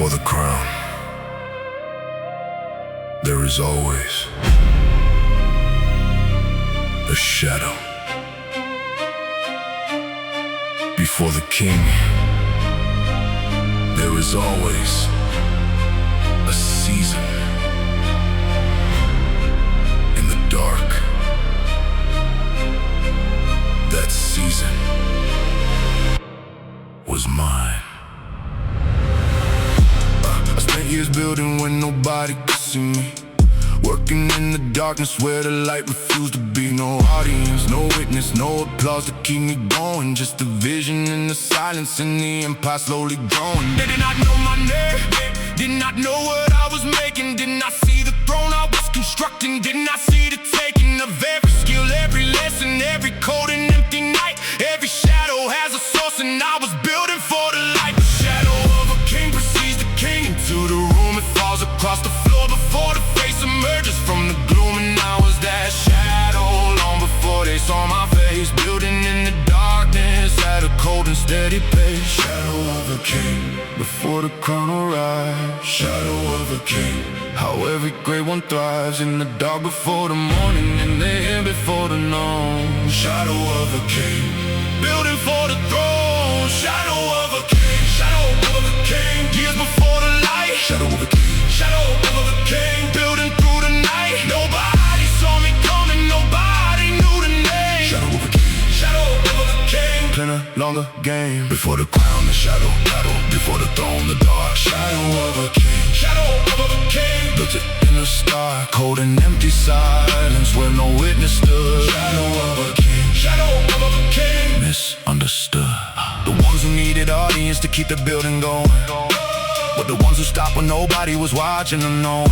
Before the crown, there is always a shadow. Before the king, there is always a season. In the dark, that season was mine. I spent years building when nobody could see me, working in the darkness where the light refused to be. No audience, no witness, no applause to keep me going. Just a vision in the silence and the empire slowly growing. They did not know my name, did not know what I was making. Did not see the throne I was constructing. Did not see the taking of every skill, every lesson, every cold and empty night. Every shadow has a source and I was building for the light. The shadow of a king precedes the king. Into the room it falls across the floor before the face emerges from the gloom. And I was that shadow long before they saw my face. Building in the darkness at a cold and steady pace. Shadow of a king before the crown arrives. Shadow of a king, how every great one thrives. In the dark before the morning and the end before the noon. Shadow of a king, building for the throne. Shadow of a king, shadow of a king. Years before the light. Shadow of a king, shadow of a king. Building through the night. Nobody saw me coming, nobody knew the name. Shadow of a king, shadow of a king. Playing a longer game. Before the crown, the shadow battle. Before the throne, the dark. Shadow of a king, shadow of a king. Built it in the star, cold and empty silence where no witness stood. Shadow of a king, shadow of a king. Misunderstood. The ones who needed audience to keep the building going, but the ones who stopped when nobody was watching or knowing.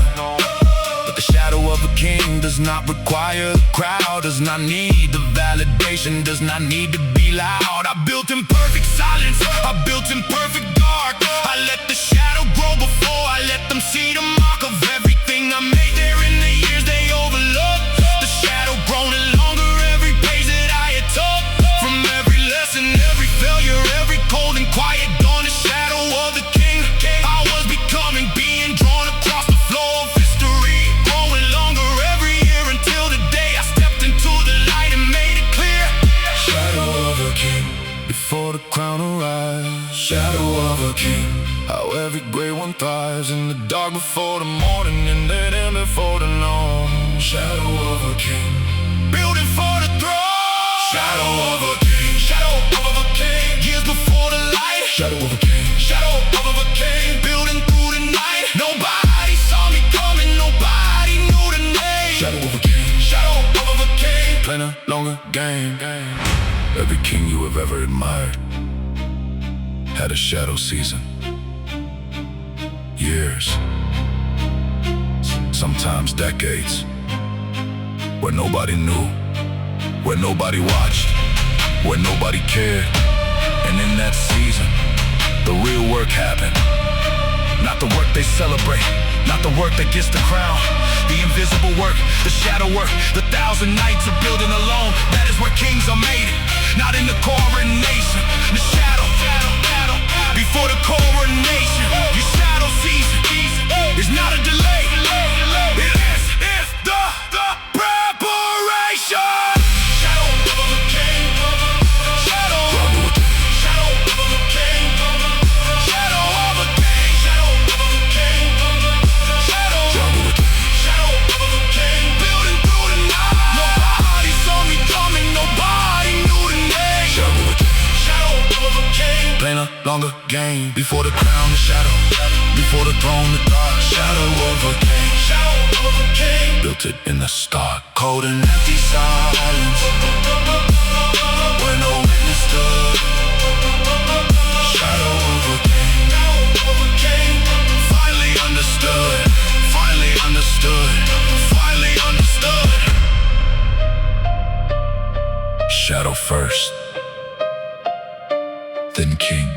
But the shadow of a king does not require the crowd, does not need the validation, does not need to be loud. I built in perfect silence, I built in perfect dark. I let the shadow grow before I let them see the mark of everything I made there in the years they overlooked. The shadow growing longer every page that I had took. From every lesson, every failure, every cold and quiet dawn. The shadow of the king, I was becoming, being drawn across the floor of history. Growing longer every year until the day I stepped into the light and made it clear. Shadow of a king, before the crown arrives. Shadow of a king, how every great one thrives. In the dark before the morning and then end before the noon. Shadow of a king, building for the throne. Shadow of a king, shadow of a king. Years before the light. Shadow of a king, shadow of a king. Building through the night. Nobody saw me coming, nobody knew the name. Shadow of a king, shadow of a king. Playing a longer game. Every king you have ever admired had a shadow season. Years, sometimes decades, where nobody knew, where nobody watched, where nobody cared. And in that season, the real work happened. Not the work they celebrate, not the work that gets the crown. The invisible work, the shadow work, the 1,000 nights of building alone. That is where kings are made. Not in the coronation, the shadow. Before the coronation, your shadow season is not a delay. It is the preparation. Shadow of a king, shadow of a king, shadow of a king, shadow of a king, shadow of a king, shadow of a king, shadow of a king. Building through the night. Nobody saw me coming, nobody knew the name. Shadow of a king, shadow of a king. Playing a longer game. Before the crown, the shadow. Before the throne, the dark. Shadow of a king, shadow of a king. Built it in the stark, cold and empty silence where no witness stood. Shadow of a king, shadow of a king. Finally understood, finally understood, finally understood. Shadow first, then king.